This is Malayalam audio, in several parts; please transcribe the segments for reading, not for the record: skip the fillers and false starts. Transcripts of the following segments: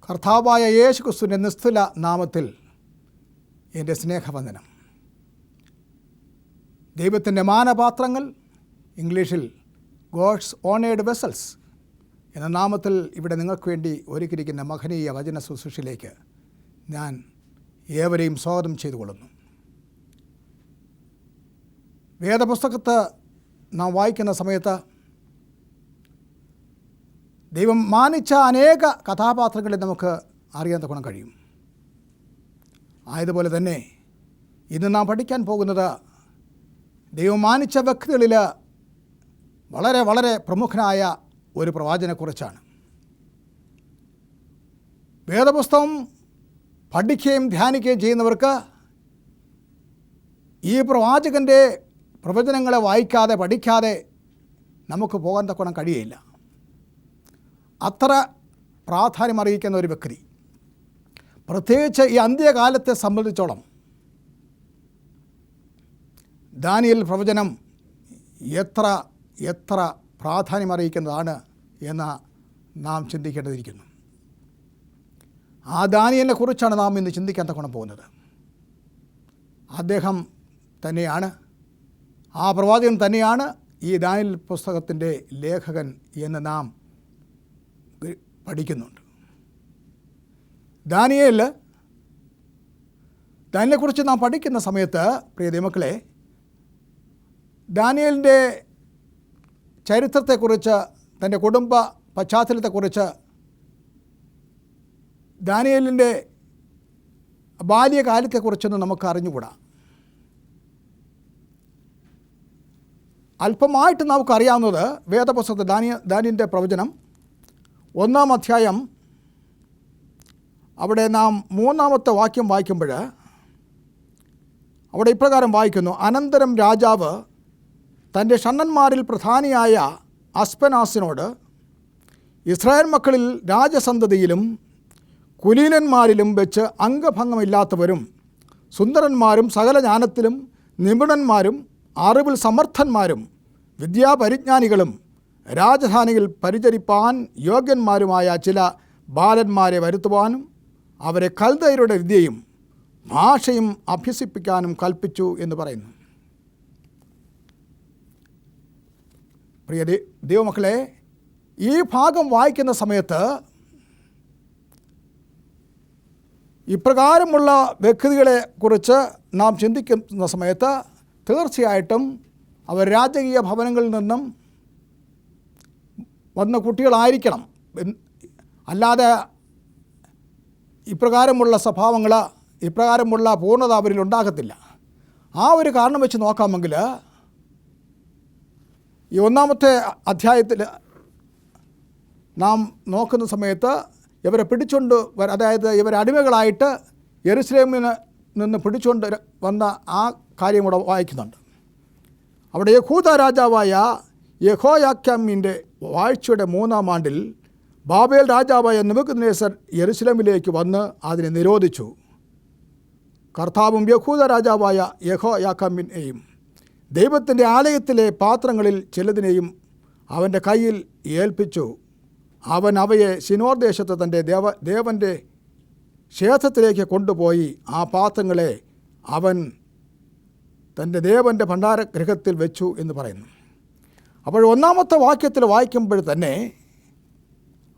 കർത്താവായ യേശു ക്രിസ്തുവിൻ്റെ നിസ്തുല നാമത്തിൽ എൻ്റെ സ്നേഹവന്ദനം. ദൈവത്തിൻ്റെ മാനപാത്രങ്ങൾ, ഇംഗ്ലീഷിൽ ഗോഡ്സ് ഓണേഡ് വെസൽസ് എന്ന നാമത്തിൽ ഇവിടെ നിങ്ങൾക്ക് വേണ്ടി ഒരുക്കിയിരിക്കുന്ന മഹനീയ വചന ശുശ്രൂഷയിലേക്ക് ഞാൻ ഏവരെയും സ്വാഗതം ചെയ്തുകൊള്ളുന്നു. വേദപുസ്തകത്ത് നാം വായിക്കുന്ന സമയത്ത് ദൈവം മാനിച്ച അനേക കഥാപാത്രങ്ങളെ നമുക്ക് അറിയാൻ തക്കണം കഴിയും. ആയതുപോലെ തന്നെ ഇന്ന് നാം പഠിക്കാൻ പോകുന്നത് ദൈവം മാനിച്ച വ്യക്തികളിൽ വളരെ വളരെ പ്രമുഖനായ ഒരു പ്രവാചകനെക്കുറിച്ചാണ്. വേദപുസ്തകം പഠിക്കുകയും ധ്യാനിക്കുകയും ചെയ്യുന്നവർക്ക് ഈ പ്രവാചകൻ്റെ പ്രവചനങ്ങളെ വായിക്കാതെ പഠിക്കാതെ നമുക്ക് പോകാൻ തക്കണം കഴിയില്ല. അത്ര പ്രാധാന്യം അറിയിക്കുന്ന ഒരു വ്യക്തി, പ്രത്യേകിച്ച് ഈ അന്ത്യകാലത്തെ സംബന്ധിച്ചോളം ദാനിയേൽ പ്രവചനം എത്ര പ്രാധാന്യം അറിയിക്കുന്നതാണ് എന്ന് നാം ചിന്തിക്കേണ്ടതിരിക്കുന്നു. ആ ദാനിയേലിനെ കുറിച്ചാണ് നാം ഇന്ന് ചിന്തിക്കാൻ തക്കണം പോകുന്നത്. അദ്ദേഹം തന്നെയാണ്, ആ പ്രവാചകൻ തന്നെയാണ് ഈ ദാനിയേൽ പുസ്തകത്തിൻ്റെ ലേഖകൻ എന്ന് നാം പഠിക്കുന്നുണ്ട്. ദാനിയേലിനെക്കുറിച്ച് നാം പഠിക്കുന്ന സമയത്ത് പ്രിയ ദൈവമക്കളെ, ദാനിയേലിൻ്റെ ചരിത്രത്തെക്കുറിച്ച്, തൻ്റെ കുടുംബ പശ്ചാത്തലത്തെക്കുറിച്ച്, ദാനിയേലിൻ്റെ ബാല്യകാലത്തെക്കുറിച്ചൊന്നും നമുക്ക് അറിഞ്ഞുകൂടാ. അല്പമായിട്ട് നമുക്കറിയാവുന്നത് വേദപുസ്തകത്തിൽ ദാനിയേലിൻ്റെ പ്രവചനം 1-ാം അധ്യായം, അവിടെ നാം 3-ാമത്തെ വാക്യം വായിക്കുമ്പോൾ അവിടെ ഇപ്രകാരം വായിക്കുന്നു: അനന്തരം രാജാവ് തൻ്റെ ഷണ്ഡന്മാരിൽ പ്രധാനിയായ അസ്പനാസിനോട്, ഇസ്രായേൽ മക്കളിൽ രാജസന്തതിയിലും കുലീനന്മാരിലും വെച്ച് അംഗഭംഗമില്ലാത്തവരും സുന്ദരന്മാരും സകല ജ്ഞാനത്തിലും നിപുണന്മാരും അറിവിൽ സമർത്ഥന്മാരും വിദ്യാപരിജ്ഞാനികളും രാജധാനിയിൽ പരിചരിപ്പാൻ യോഗ്യന്മാരുമായ ചില ബാലന്മാരെ വരുത്തുവാനും അവരെ കൽദയരുടെ വിദ്യയും ഭാഷയും അഭ്യസിപ്പിക്കാനും കൽപ്പിച്ചു എന്ന് പറയുന്നു. പ്രിയ ദൈവമക്കളെ, ഈ ഭാഗം വായിക്കുന്ന സമയത്ത് ഇപ്രകാരമുള്ള വ്യക്തികളെ കുറിച്ച് നാം ചിന്തിക്കുന്ന സമയത്ത് തീർച്ചയായിട്ടും അവർ രാജകീയ ഭവനങ്ങളിൽ നിന്നും വന്ന കുട്ടികളായിരിക്കണം. അല്ലാതെ ഇപ്രകാരമുള്ള സ്വഭാവങ്ങൾ, ഇപ്രകാരമുള്ള പൂർണ്ണത അവരിൽ ഉണ്ടാകത്തില്ല. ആ ഒരു കാരണം വെച്ച് നോക്കാമെങ്കിൽ ഈ 1-ാമത്തെ അധ്യായത്തിൽ നാം നോക്കുന്ന സമയത്ത് ഇവരെ പിടിച്ചുകൊണ്ട്, അതായത് ഇവരെ അടിമകളായിട്ട് യെരുശലേമിൽ നിന്ന് പിടിച്ചുകൊണ്ട് വന്ന ആ കാര്യം കൂടെ വായിക്കുന്നുണ്ട്. അവിടെ യഹൂദ രാജാവായ യെഹോയാക്കീമിൻ്റെ വാഴ്ചയുടെ 3-ാം ആണ്ടിൽ ബാബേൽ രാജാവായ നെബൂഖദ്നേസർ യെരുശലേമിലേക്ക് വന്ന് അതിനെ നിരോധിച്ചു. കർത്താവും യഹൂദ രാജാവായ യെഹോയാക്കീമിനെയും ദൈവത്തിൻ്റെ ആലയത്തിലെ പാത്രങ്ങളിൽ ചിലതിനെയും അവൻ്റെ കയ്യിൽ ഏൽപ്പിച്ചു. അവൻ അവയെ ശിനോർ ദേശത്ത് തൻ്റെ ദേവൻ്റെ ക്ഷേത്രത്തിലേക്ക് കൊണ്ടുപോയി ആ പാത്രങ്ങളെ അവൻ തൻ്റെ ദേവൻ്റെ ഭണ്ഡാരഗൃഹത്തിൽ വെച്ചു എന്ന് പറയുന്നു. അപ്പോൾ 1-ാമത്തെ വാക്യത്തിൽ വായിക്കുമ്പോൾ തന്നെ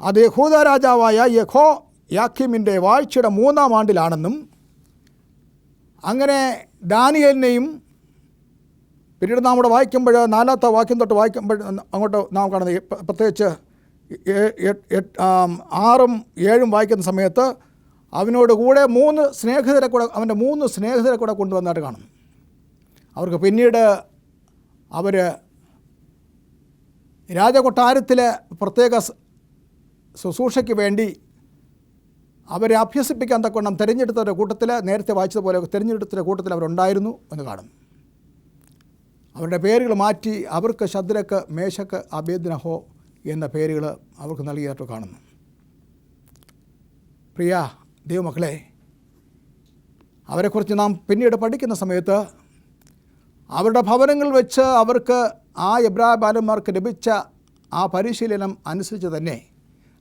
അത് യഹൂദ രാജാവായ യെഹോയാക്കീമിൻ്റെ വാഴ്ചയുടെ 3-ാം ആണ്ടിലാണെന്നും, അങ്ങനെ ദാനിയേലിനെയും പിന്നീട് നാം ഇവിടെ വായിക്കുമ്പോൾ 4-ാമത്തെ വാക്യം തൊട്ട് വായിക്കുമ്പോൾ അങ്ങോട്ട് നാം കാണുന്നത്, പ്രത്യേകിച്ച് 6-ഉം 7-ഉം വായിക്കുന്ന സമയത്ത് അവനോട് കൂടെ അവൻ്റെ 3 സ്നേഹിതരെ കൂടെ കൊണ്ടുവന്നായിട്ട് കാണുന്നു. അവർക്ക് പിന്നീട് അവർ രാജകൊട്ടാരത്തിലെ പ്രത്യേക ശുശ്രൂഷയ്ക്ക് വേണ്ടി അവരെ അഭ്യസിപ്പിക്കാൻ തക്കവണ്ണം തിരഞ്ഞെടുത്തവരുടെ കൂട്ടത്തിൽ, നേരത്തെ വായിച്ചതുപോലെ തിരഞ്ഞെടുത്തവരുടെ കൂട്ടത്തിൽ അവരുണ്ടായിരുന്നു എന്ന് കാണുന്നു. അവരുടെ പേരുകൾ മാറ്റി അവർക്ക് ശദ്രക്ക്, മേശക്ക്, അബേദ്നഹോ എന്ന പേരുകൾ അവർക്ക് നൽകിയിട്ട് കാണുന്നു. പ്രിയ ദൈവമക്കളെ, അവരെക്കുറിച്ച് നാം പിന്നീട് പഠിക്കുന്ന സമയത്ത് അവരുടെ ഭവനങ്ങളിൽ വെച്ച് അവർക്ക് ആ എബ്രായ ബാലന്മാർക്ക് ലഭിച്ച ആ പരിശീലനം അനുസരിച്ച് തന്നെ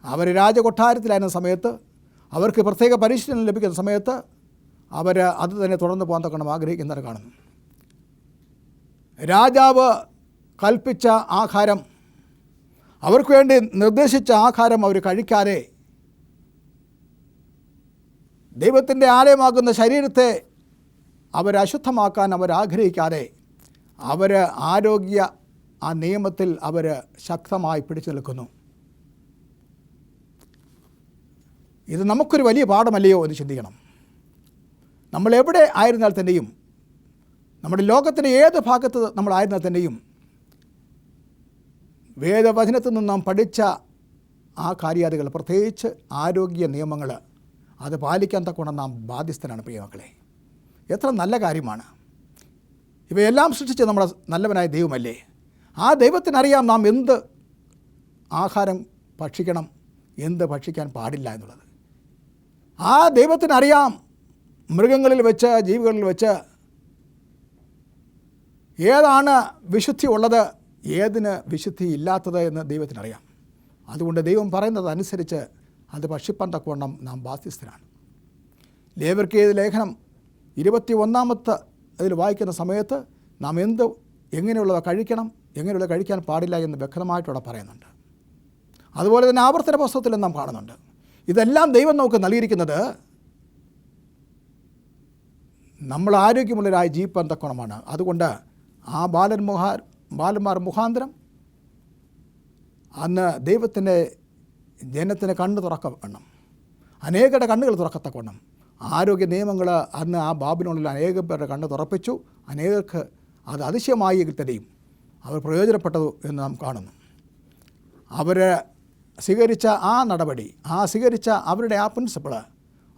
അവർ രാജകൊട്ടാരത്തിലായിരുന്ന സമയത്ത് അവർക്ക് പ്രത്യേക പരിശീലനം ലഭിക്കുന്ന സമയത്ത് അവർ അത് തന്നെ തുടർന്ന് പോകാൻ തക്കണം ആഗ്രഹിക്കുന്നവരെ കാണുന്നു. രാജാവ് കൽപ്പിച്ച ആഹാരം, അവർക്ക് വേണ്ടി നിർദ്ദേശിച്ച ആഹാരം അവർ കഴിക്കാതെ ദൈവത്തിൻ്റെ ആലയമാകുന്ന ശരീരത്തെ അവരശുദ്ധമാക്കാൻ അവരാഗ്രഹിക്കാതെ അവർ ആരോഗ്യ ആ നിയമത്തിൽ അവർ ശക്തമായി പിടിച്ചു നിൽക്കുന്നു. ഇത് നമുക്കൊരു വലിയ പാഠമല്ലയോ എന്ന് ചിന്തിക്കണം. നമ്മളെവിടെ ആയിരുന്നാൽ തന്നെയും, നമ്മുടെ ലോകത്തിൻ്റെ ഏത് ഭാഗത്ത് നമ്മളായിരുന്നാൽ തന്നെയും, വേദവചനത്തിൽ നിന്ന് നാം പഠിച്ച ആ കാര്യാദികൾ, പ്രത്യേകിച്ച് ആരോഗ്യ നിയമങ്ങൾ, അത് പാലിക്കാൻ തക്കവണ്ണം നാം ബാധ്യസ്ഥരാണ് പ്രിയമക്കളെ. എത്ര നല്ല കാര്യമാണ്. ഇവയെല്ലാം സൃഷ്ടിച്ച് നമ്മുടെ നല്ലവനായ ദൈവമല്ലേ. ആ ദൈവത്തിനറിയാം നാം എന്ത് ആഹാരം ഭക്ഷിക്കണം, എന്ത് ഭക്ഷിക്കാൻ പാടില്ല എന്നുള്ളത്. ആ ദൈവത്തിനറിയാം മൃഗങ്ങളിൽ വെച്ച്, ജീവികളിൽ വെച്ച് ഏതാണ് വിശുദ്ധി ഉള്ളത്, ഏതിന് വിശുദ്ധി ഇല്ലാത്തത് എന്ന് ദൈവത്തിനറിയാം. അതുകൊണ്ട് ദൈവം പറയുന്നത് അനുസരിച്ച് അത് ഭക്ഷിപ്പാൻ തക്കവണ്ണം നാം ബാധ്യസ്ഥരാണ്. ലേവ്യർക്കെഴുതിയ ലേഖനം 21 അതിൽ വായിക്കുന്ന സമയത്ത് നാം എങ്ങനെയുള്ളവ കഴിക്കണം, എങ്ങനെയുള്ളത് കഴിക്കാൻ പാടില്ല എന്ന് വ്യക്തമായിട്ടവിടെ പറയുന്നുണ്ട്. അതുപോലെ തന്നെ ആവർത്തന പുസ്തകത്തിലും നാം കാണുന്നുണ്ട്. ഇതെല്ലാം ദൈവം നമുക്ക് നൽകിയിരിക്കുന്നത് നമ്മൾ ആരോഗ്യമുള്ളവരായി ജീവിപ്പാൻ തക്കവണ്ണമാണ്. അതുകൊണ്ട് ആ ബാലന്മാർ മുഖാന്തരം അന്ന് ദൈവത്തിൻ്റെ ജനത്തിന് കണ്ണ് തുറക്കവണ്ണം, അനേകരുടെ കണ്ണുകൾ തുറക്കത്തക്കവണ്ണം ആരോഗ്യ നിയമങ്ങൾ അന്ന് ആ ബാബിലോണിൽ അനേകം പേരുടെ കണ്ണ് തുറപ്പിച്ചു. അനേകർക്ക് അത് അതിശയമായി തന്നെയും അവർ പ്രയോജനപ്പെട്ടതു എന്ന് നാം കാണുന്നു. അവർ സ്വീകരിച്ച ആ നടപടി, സ്വീകരിച്ച അവരുടെ ആ പ്രിൻസിപ്പിള്,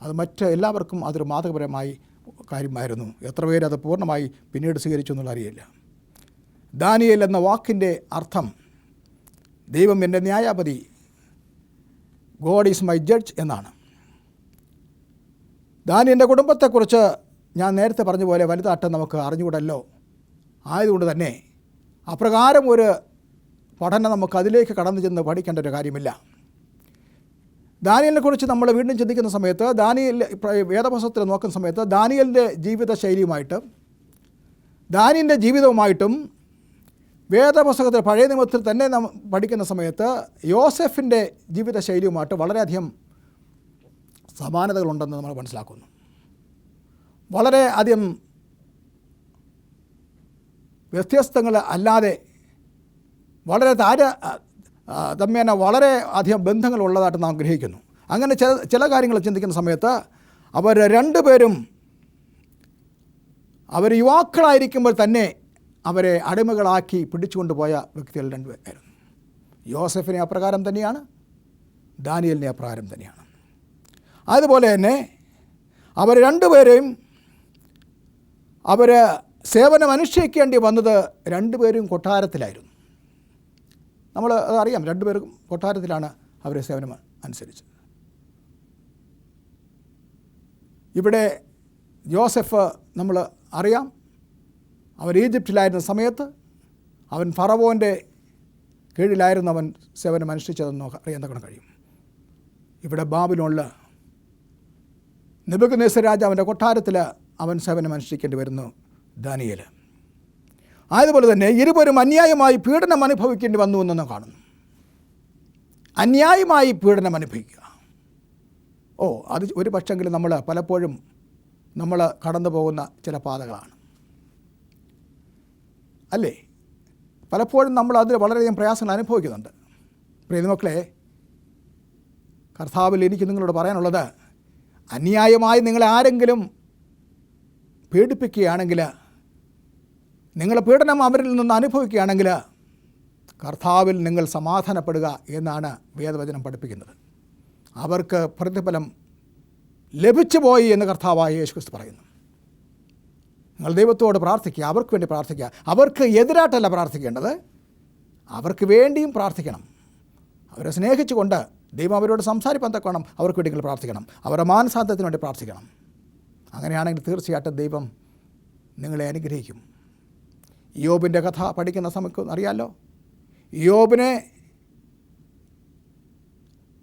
അത് മറ്റ് എല്ലാവർക്കും അതൊരു മാതൃകപരമായി കാര്യമായിരുന്നു. എത്ര പേര് അത് പൂർണ്ണമായി പിന്നീട് സ്വീകരിച്ചു എന്നുള്ള അറിയില്ല. ദാനിയേൽ എന്ന വാക്കിൻ്റെ അർത്ഥം ദൈവം എൻ്റെ ന്യായാധിപതി, ഗോഡ് ഈസ് മൈ ജഡ്ജ് എന്നാണ്. ദാനിയേലിൻ്റെ കുടുംബത്തെക്കുറിച്ച് ഞാൻ നേരത്തെ പറഞ്ഞ പോലെ വലുതായിട്ട് നമുക്ക് അറിഞ്ഞുകൂടല്ലോ. ആയതുകൊണ്ട് തന്നെ അപ്രകാരം ഒരു പഠനം നമുക്ക് അതിലേക്ക് കടന്നു ചെന്ന് പഠിക്കേണ്ട ഒരു കാര്യമില്ല. ദാനിയേലിനെ കുറിച്ച് നമ്മൾ വീണ്ടും ചിന്തിക്കുന്ന സമയത്ത്, വേദപുസ്തകത്തിൽ നോക്കുന്ന സമയത്ത് ദാനിയേലിൻ്റെ ജീവിത ശൈലിയുമായിട്ട്, ദാനിയേലിൻ്റെ ജീവിതവുമായിട്ടും വേദപുസ്തകത്തിൽ പഴയ നിയമത്തിൽ തന്നെ നാം പഠിക്കുന്ന സമയത്ത് യോസെഫിൻ്റെ ജീവിത ശൈലിയുമായിട്ട് വളരെയധികം സമാനതകളുണ്ടെന്ന് നമ്മൾ മനസ്സിലാക്കുന്നു. വളരെ അധികം വ്യത്യസ്തങ്ങൾ അല്ലാതെ വളരെ തമ്മിൽ വളരെ അധികം ബന്ധങ്ങളുള്ളതായിട്ട് നാം ഗ്രഹിക്കുന്നു. അങ്ങനെ ചില കാര്യങ്ങൾ ചിന്തിക്കുന്ന സമയത്ത് അവർ രണ്ടുപേരും അവർ യുവാക്കളായിരിക്കുമ്പോൾ തന്നെ അവരെ അടിമകളാക്കി പിടിച്ചുകൊണ്ടുപോയ വ്യക്തികൾ രണ്ടുപേരായിരുന്നു. യോസെഫിനെ അപ്രകാരം തന്നെയാണ്, ദാനിയേലിനെ അപ്രകാരം തന്നെയാണ്. അതുപോലെ തന്നെ അവർ രണ്ടുപേരെയും അവർ സേവനം അനുഷ്ഠിക്കേണ്ടി വന്നത് രണ്ടുപേരും കൊട്ടാരത്തിലായിരുന്നു. നമ്മൾ അതറിയാം, രണ്ടുപേരും കൊട്ടാരത്തിലാണ് അവരെ സേവനം അനുസരിച്ചത്. ഇവിടെ യോസെഫ് നമ്മൾ അറിയാം, അവൻ ഈജിപ്തിലായിരുന്ന സമയത്ത് അവൻ ഫറവോൻ്റെ കീഴിലായിരുന്നു അവൻ സേവനം അനുഷ്ഠിച്ചതെന്ന് അറിയാൻ തക്കണം കഴിയും. ഇവിടെ ബാബിലോണിൽ നെബൂഖദ്നേസർ രാജാവിൻ്റെ കൊട്ടാരത്തിൽ അവൻ സേവനം അനുഷ്ഠിക്കേണ്ടി വരുന്നു ദാനിയേൽ. അതുപോലെ തന്നെ ഇരുവരും അന്യായമായി പീഡനം അനുഭവിക്കേണ്ടി വന്നു എന്നൊന്നും കാണുന്നു. അന്യായമായി പീഡനം അനുഭവിക്കുക, അത് ഒരു പക്ഷെങ്കിലും നമ്മൾ പലപ്പോഴും നമ്മൾ കടന്നു പോകുന്ന ചില പാതകളാണ് അല്ലേ. പലപ്പോഴും നമ്മൾ അതിൽ വളരെയധികം പ്രയാസങ്ങൾ അനുഭവിക്കുന്നുണ്ട്. പ്രിയമക്കളെ, കർത്താവിൽ എനിക്ക് നിങ്ങളോട് പറയാനുള്ളത്, അന്യായമായി നിങ്ങളെ ആരെങ്കിലും പീഡിപ്പിക്കുകയാണെങ്കിൽ, നിങ്ങൾ പീഡനം അവരിൽ നിന്ന് അനുഭവിക്കുകയാണെങ്കിൽ കർത്താവിൽ നിങ്ങൾ സമാധാനപ്പെടുക എന്നാണ് വേദവചനം പഠിപ്പിക്കുന്നത്. അവർക്ക് പ്രതിഫലം ലഭിച്ചു പോയി എന്ന് കർത്താവായ യേശുക്രിസ്തു പറയുന്നു. നിങ്ങൾ ദൈവത്തോട് പ്രാർത്ഥിക്കുക, അവർക്ക് വേണ്ടി പ്രാർത്ഥിക്കുക. അവർക്ക് എതിരായിട്ടല്ല പ്രാർത്ഥിക്കേണ്ടത്, അവർക്ക് വേണ്ടിയും പ്രാർത്ഥിക്കണം. അവരെ സ്നേഹിച്ചുകൊണ്ട് ദൈവം അവരോട് സംസാരിപ്പാൻ തക്കണം അവർക്ക് വേണ്ടി നിങ്ങൾ പ്രാർത്ഥിക്കണം. അവരുടെ മാനസാന്തരത്തിന് വേണ്ടി പ്രാർത്ഥിക്കണം. അങ്ങനെയാണെങ്കിൽ തീർച്ചയായിട്ടും ദൈവം നിങ്ങളെ അനുഗ്രഹിക്കും. യോബിൻ്റെ കഥ പഠിക്കുന്ന സമയത്ത് അറിയാമല്ലോ,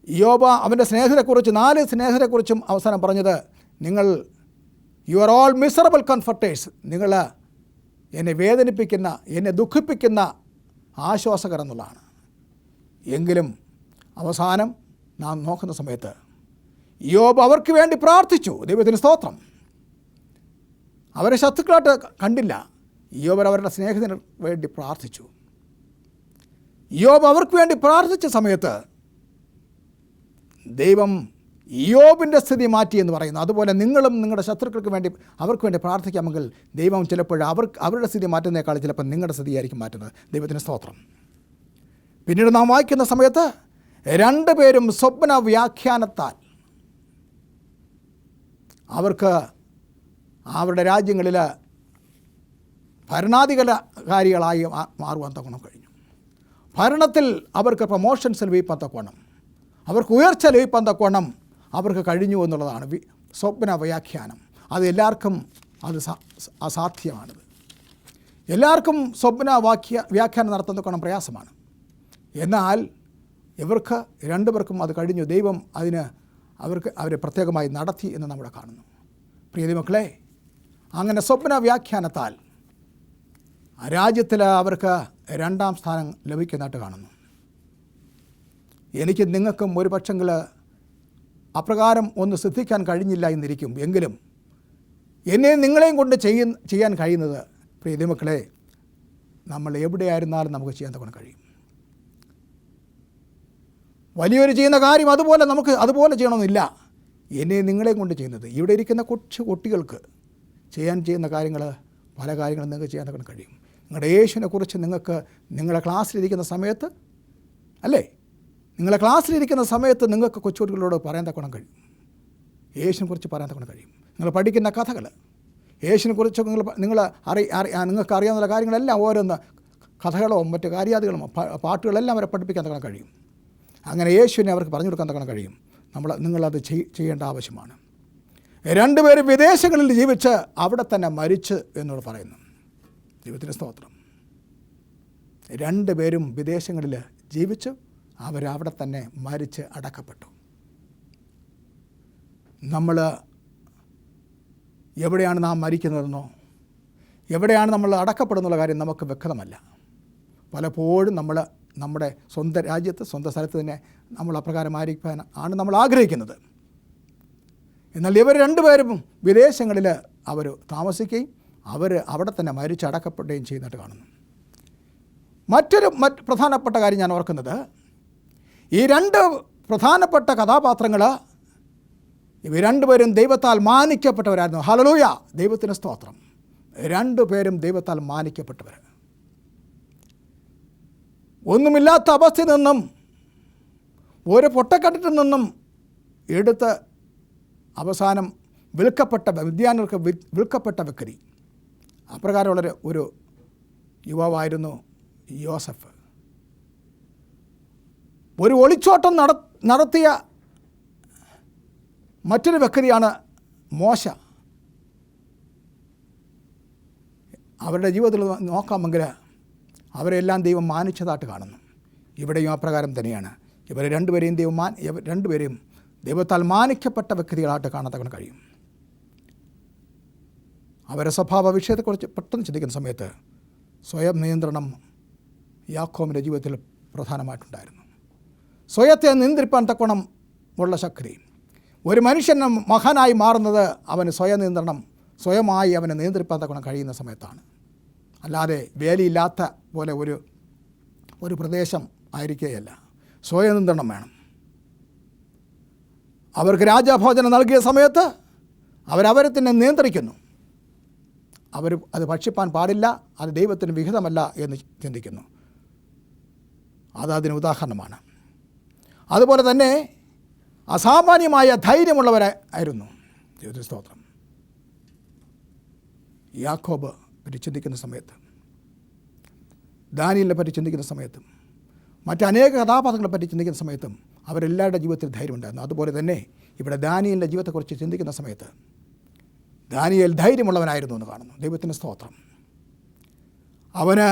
യോബ് അവൻ്റെ സ്നേഹിതരെക്കുറിച്ച് 4 സ്നേഹിതരെക്കുറിച്ചും അവസാനം പറഞ്ഞത്, നിങ്ങൾ you are all miserable comforters, നിങ്ങൾ എന്നെ വേദനിപ്പിക്കുന്ന, എന്നെ ദുഃഖിപ്പിക്കുന്ന ആശ്വാസകർ എന്നുള്ളതാണ്. എങ്കിലും അവസാനം നാം നോക്കുന്ന സമയത്ത് യോബ് അവർക്ക് വേണ്ടി പ്രാർത്ഥിച്ചു. ദൈവത്തിന് സ്തോത്രം. അവരെ ശത്രുക്കളായിട്ട് കണ്ടില്ല. യോബ് അവരുടെ സ്നേഹിതന് വേണ്ടി പ്രാർത്ഥിച്ചു. യോബ് അവർക്ക് വേണ്ടി പ്രാർത്ഥിച്ച സമയത്ത് ദൈവം യോബിൻ്റെ സ്ഥിതി മാറ്റി എന്ന് പറയുന്നു. അതുപോലെ നിങ്ങളും നിങ്ങളുടെ ശത്രുക്കൾക്ക് വേണ്ടി അവർക്ക് വേണ്ടി പ്രാർത്ഥിക്കാമെങ്കിൽ ദൈവം ചിലപ്പോൾ അവരുടെ സ്ഥിതി മാറ്റുന്നതിനേക്കാൾ ചിലപ്പോൾ നിങ്ങളുടെ സ്ഥിതിയായിരിക്കും മാറ്റുന്നത്. ദൈവത്തിന് സ്തോത്രം. പിന്നീട് നാം വായിക്കുന്ന സമയത്ത് 2 പേരും സ്വപ്ന വ്യാഖ്യാനത്താൽ അവർക്ക് അവരുടെ രാജ്യങ്ങളിൽ ഭരണാധികാരികളായി മാറുവാൻ തക്കോണം കഴിഞ്ഞു. ഭരണത്തിൽ അവർക്ക് പ്രൊമോഷൻസ് ലഭിക്കാൻ തക്കോണം, അവർക്ക് ഉയർച്ച ലഭിക്കാൻ തക്കോണം അവർക്ക് കഴിഞ്ഞു എന്നുള്ളതാണ് സ്വപ്ന വ്യാഖ്യാനം. അത് എല്ലാവർക്കും അസാധ്യമാണിത്. എല്ലാവർക്കും സ്വപ്ന വ്യാഖ്യാനം നടത്തുന്ന തക്കോണം പ്രയാസമാണ്. എന്നാൽ ഇവർക്ക് 2 പേർക്കും അത് കഴിഞ്ഞു. ദൈവം അവരെ പ്രത്യേകമായി നടത്തി എന്ന് നമ്മൾ കാണുന്നു. പ്രിയ മക്കളെ, അങ്ങനെ സ്വപ്ന വ്യാഖ്യാനത്താൽ രാജ്യത്തിൽ അവർക്ക് 2ാം സ്ഥാനം ലഭിക്കുന്നതായിട്ട് കാണുന്നു. എനിക്ക് നിങ്ങൾക്കും ഒരു പക്ഷെങ്കിൽ അപ്രകാരം ഒന്ന് ശ്രദ്ധിക്കാൻ കഴിഞ്ഞില്ല എന്നിരിക്കും. എങ്കിലും എന്നെ നിങ്ങളെയും കൊണ്ട് ചെയ്യാൻ കഴിയുന്നത്, പ്രിയ മക്കളെ, നമ്മൾ എവിടെയായിരുന്നാലും നമുക്ക് ചെയ്യാൻ തക്കണം കഴിയും. വലിയൊരു ചെയ്യുന്ന കാര്യം അതുപോലെ ചെയ്യണമെന്നില്ല. എന്നെ നിങ്ങളെയും കൊണ്ട് ചെയ്യുന്നത്, ഇവിടെ ഇരിക്കുന്ന കുട്ടികൾക്ക് ചെയ്യുന്ന കാര്യങ്ങൾ, പല കാര്യങ്ങളും നിങ്ങൾക്ക് ചെയ്യാൻ തക്കണം കഴിയും. നിങ്ങളുടെ യേശുവിനെ കുറിച്ച് നിങ്ങളുടെ ക്ലാസ്സിലിരിക്കുന്ന സമയത്ത്, അല്ലേ, നിങ്ങളെ ക്ലാസ്സിലിരിക്കുന്ന സമയത്ത് നിങ്ങൾക്ക് കൊച്ചുകുട്ടികളോട് പറയാൻ തക്കണം കഴിയും. യേശുവിനെ കുറിച്ച് പറയാൻ തക്കണം കഴിയും. നിങ്ങൾ പഠിക്കുന്ന കഥകൾ, യേശുവിനെ കുറിച്ച് നിങ്ങൾക്ക് അറിയാവുന്ന കാര്യങ്ങളെല്ലാം ഓരോന്ന് കഥകളോ മറ്റ് കാര്യാദികളും പാട്ടുകളെല്ലാം അവരെ പഠിപ്പിക്കാൻ തക്കണം കഴിയും. അങ്ങനെ യേശുവിനെ അവർക്ക് പറഞ്ഞു കൊടുക്കാൻ തക്കണം കഴിയും. നിങ്ങളത് ചെയ്യേണ്ട ആവശ്യമാണ്. 2 പേരും വിദേശങ്ങളിൽ ജീവിച്ച് അവിടെ തന്നെ മരിച്ച് എന്നോട് പറയുന്നു. ദൈവത്തിൻ്റെ സ്തോത്രം. 2 പേരും വിദേശങ്ങളിൽ ജീവിച്ച് അവരവിടെ തന്നെ മരിച്ച് അടക്കപ്പെട്ടു. നമ്മൾ എവിടെയാണ് നാം മരിക്കുന്നതെന്നോ എവിടെയാണ് നമ്മൾ അടക്കപ്പെടുന്നുള്ള കാര്യം നമുക്ക് വ്യക്തമല്ല. പലപ്പോഴും നമ്മുടെ സ്വന്തം രാജ്യത്ത്, സ്വന്തം സ്ഥലത്ത് തന്നെ നമ്മൾ അപ്രകാരമായിരിക്കാൻ ആണ് നമ്മൾ ആഗ്രഹിക്കുന്നത്. എന്നാൽ ഇവർ 2 പേരും വിദേശങ്ങളിൽ അവർ താമസിക്കുകയും അവിടെ തന്നെ മരിച്ചടക്കപ്പെടുകയും ചെയ്യുന്നതായിട്ട് കാണുന്നു. മറ്റൊരു പ്രധാനപ്പെട്ട കാര്യം ഞാൻ ഓർക്കുന്നത്, ഈ 2 പ്രധാനപ്പെട്ട കഥാപാത്രങ്ങൾ ഇവർ 2 പേരും ദൈവത്താൽ മാനിക്കപ്പെട്ടവരായിരുന്നു. ഹല്ലേലൂയ, ദൈവത്തിന് സ്തോത്രം. 2 പേരും ദൈവത്താൽ മാനിക്കപ്പെട്ടവർ. ഒന്നുമില്ലാത്ത അവസ്ഥയിൽ നിന്നും, ഒരു പൊട്ടക്കെട്ടിൽ നിന്നും എടുത്ത് അവസാനം വിദ്യാർത്ഥികൾക്ക് വിൽക്കപ്പെട്ട വ്യക്തി. അപ്രകാരമുള്ള ഒരു യുവാവായിരുന്നു യോസഫ്. ഒരു ഒളിച്ചോട്ടം നടത്തിയ മറ്റൊരു വ്യക്തിയാണ് മോശ. അവരുടെ ജീവിതത്തിൽ നോക്കാമെങ്കിൽ അവരെല്ലാം ദൈവം മാനിച്ചതായിട്ട് കാണുന്നു. ഇവിടെയും അപ്രകാരം തന്നെയാണ്. ഇവരെ 2 പേരെയും രണ്ടുപേരെയും ദൈവത്താൽ മാനിക്കപ്പെട്ട വ്യക്തികളായിട്ട് കാണാൻ കഴിയും. അവരുടെ സ്വഭാവ വിഷയത്തെക്കുറിച്ച് പെട്ടെന്ന് ചിന്തിക്കുന്ന സമയത്ത് സ്വയം നിയന്ത്രണം യാക്കോബിൻ്റെ ജീവിതത്തിൽ പ്രധാനമായിട്ടുണ്ടായിരുന്നു. സ്വയത്തെ നിയന്ത്രിപ്പാൻ തക്കോണം ഉള്ള ശക്തി. ഒരു മനുഷ്യൻ മഹാനായി മാറുന്നത് അവന് സ്വയമായി അവനെ നിയന്ത്രിപ്പാൻ തക്കോണം കഴിയുന്ന സമയത്താണ്. അല്ലാതെ വേലിയില്ലാത്ത പോലെ ഒരു പ്രദേശം ആയിരിക്കുകയല്ല. സ്വയനിയന്ത്രണം വേണം. അവർക്ക് രാജഭോജനം നൽകിയ സമയത്ത് അവരെ തന്നെ നിയന്ത്രിക്കുന്നു. അത് ഭക്ഷിപ്പാൻ പാടില്ല, അത് ദൈവത്തിന് വിഹിതമല്ല എന്ന് ചിന്തിക്കുന്നു. അതിന് ഉദാഹരണമാണ്. അതുപോലെ തന്നെ അസാമാന്യമായ ധൈര്യമുള്ളവരായിരുന്നു. ദൈവത്തിന് സ്തോത്രം. യാക്കോബ് പറ്റി ചിന്തിക്കുന്ന സമയത്ത്, ദാനിയേലിനെ പറ്റി ചിന്തിക്കുന്ന സമയത്തും, മറ്റനേക കഥാപാത്രങ്ങളെ പറ്റി ചിന്തിക്കുന്ന സമയത്തും അവരെല്ലാവരുടെ ജീവിതത്തിൽ ധൈര്യമുണ്ടായിരുന്നു. അതുപോലെ തന്നെ ഇവിടെ ദാനിയേലിൻ്റെ ജീവിതത്തെക്കുറിച്ച് ചിന്തിക്കുന്ന സമയത്ത് ദാനിയേൽ ധൈര്യമുള്ളവനായിരുന്നു എന്ന് കാണുന്നു. ദൈവത്തിന് സ്തോത്രം. അവന്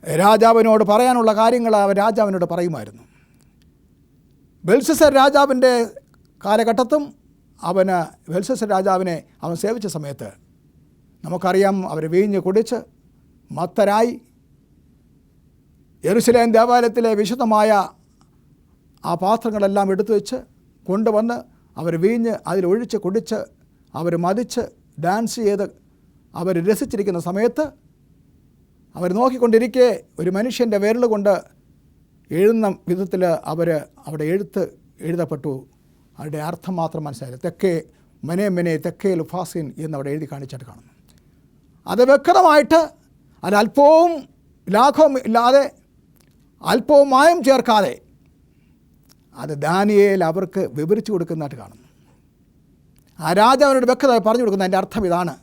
രാജാവിനോട് പറയാനുള്ള കാര്യങ്ങൾ അവൻ രാജാവിനോട് പറയുമായിരുന്നു. ബെൽഷസ്സർ രാജാവിൻ്റെ കാലഘട്ടത്തും ബെൽഷസ്സർ രാജാവിനെ അവൻ സേവിച്ച സമയത്ത് നമുക്കറിയാം, അവർ വീഞ്ഞ് കുടിച്ച് മത്തരായി യെരുശലേം ദേവാലയത്തിലെ വിശുദ്ധമായ ആ പാത്രങ്ങളെല്ലാം എടുത്തു വെച്ച് കൊണ്ടുവന്ന് അവർ വീഞ്ഞ് അതിലൊഴിച്ച് കുടിച്ച് അവർ മതിച്ച് ഡാൻസ് ചെയ്ത് അവർ രസിച്ചിരിക്കുന്ന സമയത്ത് അവർ നോക്കിക്കൊണ്ടിരിക്കെ ഒരു മനുഷ്യൻ്റെ വിരൽ കൊണ്ട് എഴുതുന്ന വിധത്തിൽ അവിടെ എഴുതപ്പെട്ടു. അവരുടെ അർത്ഥം മാത്രം മനസ്സിലായില്ല. തെക്കേ മെനെ തെക്കേ ലുഫാസിൻ എന്നവിടെ എഴുതി കാണിച്ചിട്ട് കാണുന്നു. അത് വ്യക്തമായിട്ട് അല്പവും ലാഘവം ഇല്ലാതെ അല്പവും മായം ചേർക്കാതെ അത് ദാനിയേൽ അവർക്ക് വിവരിച്ചു കൊടുക്കുന്നതായിട്ട് കാണുന്നു. ആ രാജാവിനോട് വ്യക്തമായി പറഞ്ഞു കൊടുക്കുന്ന അതിൻ്റെ അർത്ഥം ഇതാണ്: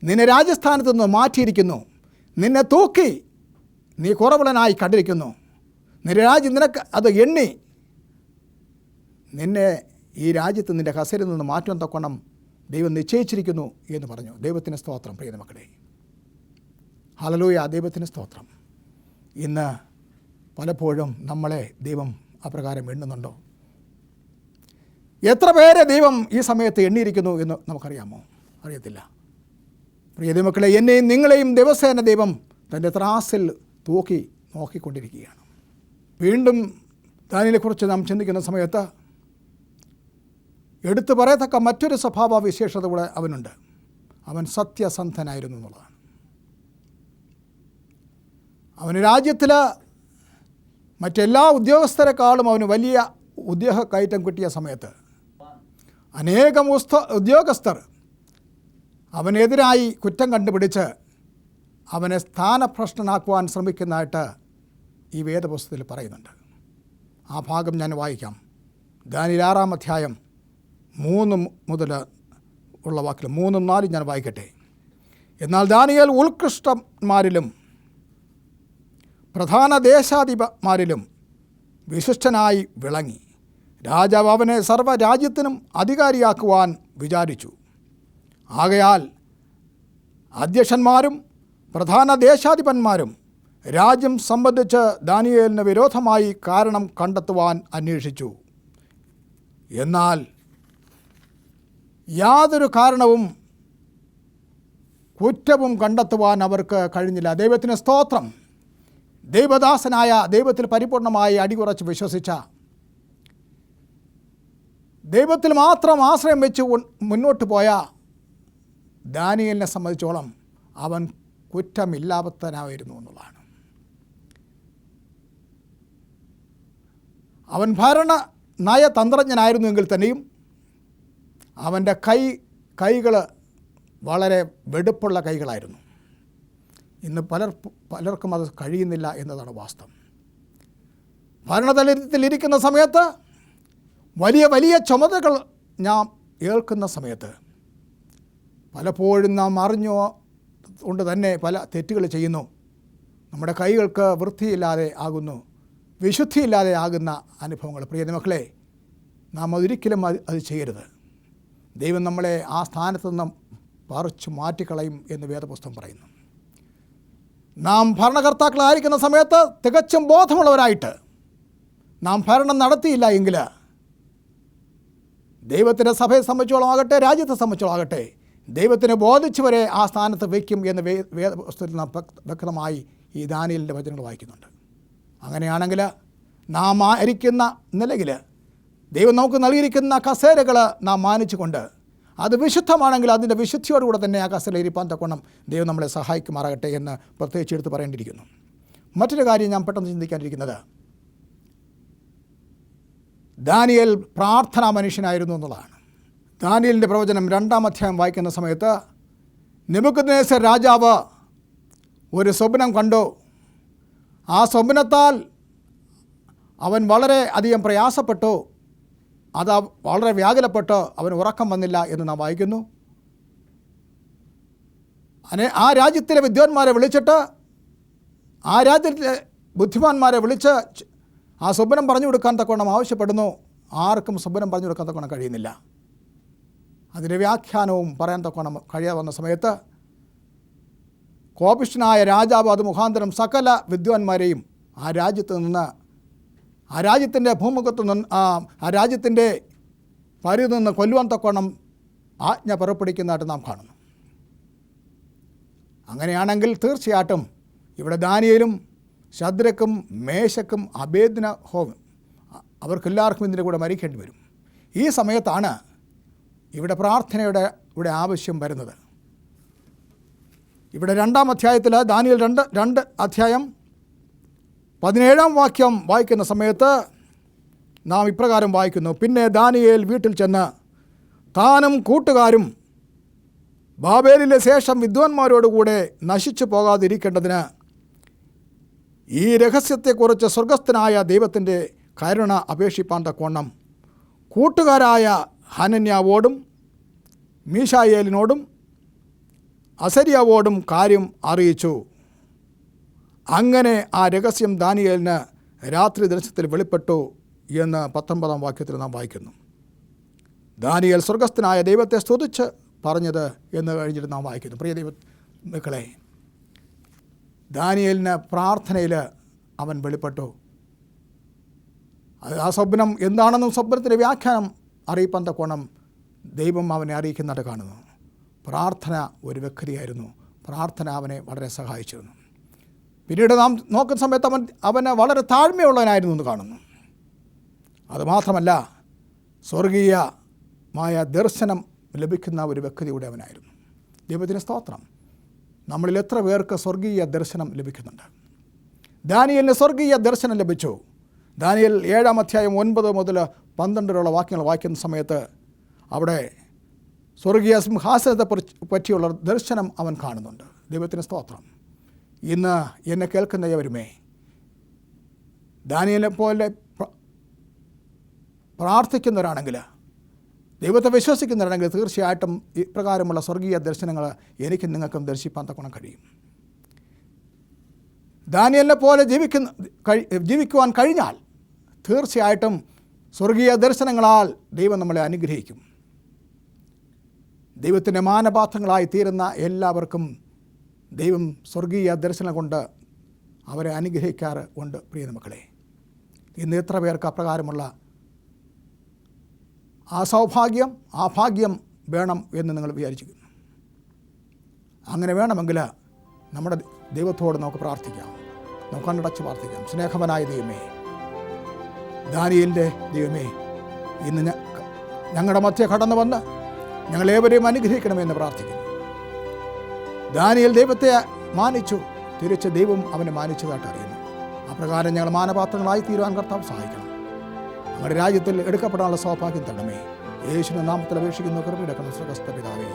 നിന്നെ രാജസ്ഥാനത്ത് നിന്ന് മാറ്റിയിരിക്കുന്നു, നിന്നെ തൂക്കി നീ കുറവുള്ളനായി കണ്ടിരിക്കുന്നു, നിന്റെ രാജ്യം നിനക്ക് അത് എണ്ണി നിന്നെ ഈ രാജ്യത്ത് നിൻ്റെ കസേരയിൽ നിന്ന് മാറ്റുവാൻ തക്കവണ്ണം ദൈവം നിശ്ചയിച്ചിരിക്കുന്നു എന്ന് പറഞ്ഞു. ദൈവത്തിന് സ്തോത്രം. പ്രിയ മക്കളെ, ഹല്ലേലൂയ, ദൈവത്തിന് സ്തോത്രം. ഇന്ന് പലപ്പോഴും നമ്മളെ ദൈവം അപ്രകാരം എണ്ണുന്നുണ്ടോ? എത്ര പേരെ ദൈവം ഈ സമയത്ത് എണ്ണിയിരിക്കുന്നു എന്ന് നമുക്കറിയാമോ? അറിയത്തില്ല. പ്രിയ ദൈവമക്കളെ, എന്നെയും നിങ്ങളെയും ദിവസേന ദൈവം തൻ്റെ ത്രാസിൽ നോക്കിക്കൊണ്ടിരിക്കുകയാണ്. വീണ്ടും ദാനിയേലിനെക്കുറിച്ച് നാം ചിന്തിക്കുന്ന സമയത്ത് എടുത്തു പറയത്തക്ക മറ്റൊരു സ്വഭാവ വിശേഷത കൂടെ അവനുണ്ട്. അവൻ സത്യസന്ധനായിരുന്നു എന്നുള്ളതാണ്. അവന് രാജ്യത്തിൽ മറ്റെല്ലാ ഉദ്യോഗസ്ഥരെക്കാളും അവന് വലിയ ഉദ്യോഗ കയറ്റം കിട്ടിയ സമയത്ത് അനേകം ഉദ്യോഗസ്ഥർ അവനെതിരായി കുറ്റം കണ്ടുപിടിച്ച് അവനെ സ്ഥാനഭ്രഷ്ടനാക്കുവാൻ ശ്രമിക്കുന്നതായിട്ട് ഈ വേദപുസ്തകത്തിൽ പറയുന്നുണ്ട്. ആ ഭാഗം ഞാൻ വായിക്കാം. ദാനിയേൽ 6-ാം അധ്യായം 3 മുതൽ ഉള്ള വാക്കിൽ 3-4 ഞാൻ വായിക്കട്ടെ. എന്നാൽ ദാനിയേൽ ഉത്കൃഷ്ടന്മാരിലും പ്രധാന ദേശാധിപന്മാരിലും വിശിഷ്ടനായി വിളങ്ങി. രാജാവ് അവനെ സർവ്വരാജ്യത്തിനും അധികാരിയാക്കുവാൻ വിചാരിച്ചു. ആകയാൽ അധ്യക്ഷന്മാരും പ്രധാന ദേശാധിപന്മാരും രാജ്യം സംബന്ധിച്ച് ദാനിയേലിന് വിരോധമായി കാരണം കണ്ടെത്തുവാൻ അന്വേഷിച്ചു. എന്നാൽ യാതൊരു കാരണവും കുറ്റവും കണ്ടെത്തുവാൻ അവർക്ക് കഴിഞ്ഞില്ല. ദൈവത്തിന് സ്തോത്രം. ദൈവദാസനായ, ദൈവത്തിൽ പരിപൂർണമായി അടിയുറച്ച് വിശ്വസിച്ച, ദൈവത്തിൽ മാത്രം ആശ്രയം വെച്ച് മുന്നോട്ട് പോയ ദാനിയേലിനെ സംബന്ധിച്ചോളം അവൻ കുറ്റമില്ലാത്തവനായിരുന്നു എന്നുള്ളതാണ്. അവൻ ഭരണ നയതന്ത്രജ്ഞനായിരുന്നുവെങ്കിൽ തന്നെയും അവൻ്റെ കൈകൾ വളരെ വെടുപ്പുള്ള കൈകളായിരുന്നു. ഇന്ന് പലർക്കും അത് കഴിയുന്നില്ല എന്നതാണ് വാസ്തവം. ഭരണതലത്തിലിരിക്കുന്ന സമയത്ത് വലിയ ചുമതലകൾ നാം ഏൽക്കുന്ന സമയത്ത് പലപ്പോഴും നാം അറിഞ്ഞോ കൊണ്ട് തന്നെ പല തെറ്റുകൾ ചെയ്യുന്നു. നമ്മുടെ കൈകൾക്ക് വൃത്തിയില്ലാതെ ആകുന്നു, വിശുദ്ധിയില്ലാതെ ആകുന്ന അനുഭവങ്ങൾ. പ്രിയ മക്കളെ, നാം ഒരിക്കലും അത് ചെയ്യരുത്. ദൈവം നമ്മളെ ആ സ്ഥാനത്ത് നിന്ന് പറിച്ചു മാറ്റിക്കളയും എന്ന് വേദപുസ്തകം പറയുന്നു. നാം ഭരണകർത്താക്കളായിരിക്കുന്ന സമയത്ത് തികച്ചും ബോധമുള്ളവരായിട്ട് നാം ഭരണം നടത്തിയില്ല എങ്കിൽ ദൈവത്തിൻ്റെ സഭയെ സംബന്ധിച്ചോളം ആകട്ടെ, രാജ്യത്തെ സംബന്ധിച്ചോളം ആകട്ടെ, ദൈവത്തിന് ബോധിച്ചവരെ ആ സ്ഥാനത്ത് വയ്ക്കും എന്ന് വേദപുസ്തകത്തിൽ നാം വ്യക്തമായി ഈ ദാനിയേലിൻ്റെ വചനങ്ങൾ വായിക്കുന്നുണ്ട്. അങ്ങനെയാണെങ്കിൽ നാം ആയിരിക്കുന്ന നിലയിൽ ദൈവം നമുക്ക് നൽകിയിരിക്കുന്ന കസേരകൾ നാം മാനിച്ചുകൊണ്ട് അത് വിശുദ്ധമാണെങ്കിൽ അതിൻ്റെ വിശുദ്ധിയോടുകൂടെ തന്നെ ആ കസേരയിൽ ഇരിപ്പാൻ തക്കവണ്ണം ദൈവം നമ്മളെ സഹായിക്കുമാറാകട്ടെ എന്ന് പ്രത്യേകിച്ച് എടുത്ത് പറയേണ്ടിയിരിക്കുന്നു. മറ്റൊരു കാര്യം ഞാൻ പെട്ടെന്ന് ചിന്തിക്കാനിരിക്കുന്നത്, ദാനിയേൽ പ്രാർത്ഥനാ മനുഷ്യനായിരുന്നു എന്നുള്ളതാണ്. ദാനിയേലിൻ്റെ പ്രവചനം 2-ാം അധ്യായം വായിക്കുന്ന സമയത്ത് നെബൂഖദ്നേസർ രാജാവ് ഒരു സ്വപ്നം കണ്ടു. ആ സ്വപ്നത്താൽ അവൻ വളരെ അധികം പ്രയാസപ്പെട്ടു. അത് വളരെ വ്യാകുലപ്പെട്ട് അവന് ഉറക്കം വന്നില്ല എന്ന് നാം വായിക്കുന്നു. ആ രാജ്യത്തിലെ വിദ്വാൻമാരെ വിളിച്ചിട്ട്, ആ രാജ്യത്തിലെ ബുദ്ധിമാന്മാരെ വിളിച്ച് ആ സ്വപ്നം പറഞ്ഞു കൊടുക്കാൻ തക്കവണ്ണം ആവശ്യപ്പെടുന്നു. ആർക്കും സ്വപ്നം പറഞ്ഞു കൊടുക്കാൻ തക്കവണ്ണം കഴിയുന്നില്ല. അതിൻ്റെ വ്യാഖ്യാനവും പറയാൻ തക്കവണ്ണം കഴിയാതെ വന്ന സമയത്ത് കോപിഷ്ഠനായ രാജാവ് അത് മുഖാന്തരം സകല വിദ്വാൻമാരെയും ആ രാജ്യത്ത് നിന്ന് ആ രാജ്യത്തിൻ്റെ ഭൂമുഖത്ത് നിന്ന് ആ രാജ്യത്തിൻ്റെ പരിധിയിൽ നിന്ന് കൊല്ലുവാൻ തക്കോണം ആജ്ഞ പുറപ്പെടുവിക്കുന്നതായിട്ട് നാം കാണുന്നു. അങ്ങനെയാണെങ്കിൽ തീർച്ചയായിട്ടും ഇവിടെ ദാനിയേലും ശദ്രക്കും മേശക്കും അബേദ്നെഗോവും അവർക്കെല്ലാവർക്കും ഇതിൻ്റെ കൂടെ മരിക്കേണ്ടി വരും. ഈ സമയത്താണ് ഇവിടെ പ്രാർത്ഥനയുടെ ആവശ്യം വരുന്നത്. ഇവിടെ 2-ാം അധ്യായത്തിൽ ദാനിയേൽ 2 അധ്യായം 17-ാം വാക്യം വായിക്കുന്ന സമയത്ത് നാം ഇപ്രകാരം വായിക്കുന്നു: പിന്നെ ദാനിയേൽ വീട്ടിൽ ചെന്ന് താനും കൂട്ടുകാരും ബാബേലിലെ ശേഷം വിദ്വാൻമാരോടുകൂടെ നശിച്ചു പോകാതിരിക്കേണ്ടതിന് ഈ രഹസ്യത്തെക്കുറിച്ച് സ്വർഗസ്ഥനായ ദൈവത്തിൻ്റെ കരുണ അപേക്ഷിപ്പാൻ തക്കവണ്ണം കൂട്ടുകാരായ ഹനന്യാവോടും മീശായേലിനോടും അസര്യാവോടും കാര്യം അറിയിച്ചു. അങ്ങനെ ആ രഹസ്യം ദാനിയേലിന് രാത്രി ദർശനത്തിൽ വെളിപ്പെട്ടു എന്ന് 19-ാം വാക്യത്തിൽ നാം വായിക്കുന്നു. ദാനിയേൽ സ്വർഗസ്ഥനായ ദൈവത്തെ സ്തുതിച്ച് പറഞ്ഞത് എന്ന് കഴിഞ്ഞിട്ട് നാം വായിക്കുന്നു. പ്രിയ മക്കളെ, ദാനിയേലിന് പ്രാർത്ഥനയിൽ അവൻ വെളിപ്പെട്ടു. ആ സ്വപ്നം എന്താണെന്നും സ്വപ്നത്തിൻ്റെ വ്യാഖ്യാനം അറിയിപ്പാൻ തക്കോണം ദൈവം അവനെ അറിയിക്കുന്നതായിട്ട് കാണുന്നു. പ്രാർത്ഥന ഒരു വ്യക്തിയായിരുന്നു. പ്രാർത്ഥന അവനെ വളരെ സഹായിച്ചിരുന്നു. പിന്നീട് നാം നോക്കുന്ന സമയത്ത് അവന് വളരെ താഴ്മയുള്ളവനായിരുന്നു എന്ന് കാണുന്നു. അതുമാത്രമല്ല, സ്വർഗീയമായ ദർശനം ലഭിക്കുന്ന ഒരു വ്യക്തി കൂടെ അവനായിരുന്നു. ദൈവത്തിന് സ്തോത്രം. നമ്മളിൽ എത്ര പേർക്ക് സ്വർഗീയ ദർശനം ലഭിക്കുന്നുണ്ട്? ദാനിയേലിന് സ്വർഗീയ ദർശനം ലഭിച്ചു. ദാനിയേൽ 7-ാം അധ്യായം 9 മുതൽ 12 വാക്യങ്ങൾ വായിക്കുന്ന സമയത്ത് അവിടെ സ്വർഗീയ സിംഹാസനത്തെ പറ്റിയുള്ള ദർശനം അവൻ കാണുന്നുണ്ട്. ദൈവത്തിന് സ്തോത്രം. ഇന്ന് എന്നെ കേൾക്കുന്നവരുമേ, ദാനിയേലിനെ പോലെ പ്രാർത്ഥിക്കുന്നവരാണെങ്കിൽ, ദൈവത്തെ വിശ്വസിക്കുന്നവരാണെങ്കിൽ തീർച്ചയായിട്ടും ഇപ്രകാരമുള്ള സ്വർഗീയ ദർശനങ്ങൾ എനിക്കും നിങ്ങൾക്കും ദർശിപ്പാൻ തക്കവണ്ണം കഴിയും. ദാനിയേലിനെ പോലെ ജീവിക്കുവാൻ കഴിഞ്ഞാൽ തീർച്ചയായിട്ടും സ്വർഗീയ ദർശനങ്ങളാൽ ദൈവം നമ്മളെ അനുഗ്രഹിക്കും. ദൈവത്തിൻ്റെ മാനപാത്രങ്ങളായി തീരുന്ന എല്ലാവർക്കും ദൈവം സ്വർഗീയ ദർശനം കൊണ്ട് അവരെ അനുഗ്രഹിക്കാറ് ഉണ്ട്. പ്രിയ മക്കളെ, ഇന്ന് എത്ര പേർക്ക് അപ്രകാരമുള്ള ആ സൗഭാഗ്യം, ആ ഭാഗ്യം വേണം എന്ന് നിങ്ങൾ വിചാരിച്ചിരിക്കുന്നു? അങ്ങനെ വേണമെങ്കിൽ നമ്മുടെ ദൈവത്തോട് നമുക്ക് പ്രാർത്ഥിക്കാം. നമുക്ക് കണ്ണടച്ച് പ്രാർത്ഥിക്കാം. സ്നേഹവനായ ദൈവമേ, ദാനിയേലിൻ്റെ ദൈവമേ, ഇന്ന് ഞങ്ങളുടെ മധ്യ കടന്നു വന്ന് ഞങ്ങളേവരെയും അനുഗ്രഹിക്കണമെന്ന് പ്രാർത്ഥിക്കുന്നു. ദാനിയേൽ ദൈവത്തെ മാനിച്ചു, തിരിച്ച് ദൈവം അവനെ മാനിച്ചതായിട്ട് അറിയുന്നു. അപ്രകാരം ഞങ്ങൾ മാനപാത്രങ്ങളായി തീരുവാൻ കർത്താവ് സഹായിക്കണം. ഞങ്ങളുടെ രാജ്യത്തിൽ എടുക്കപ്പെടാനുള്ള സൗഭാഗ്യം തരണമേ. യേശുവിന്റെ നാമത്തിൽ അപേക്ഷിക്കുന്നു. കൃപയുടെ സ്വർഗ്ഗസ്ഥ പിതാവേ.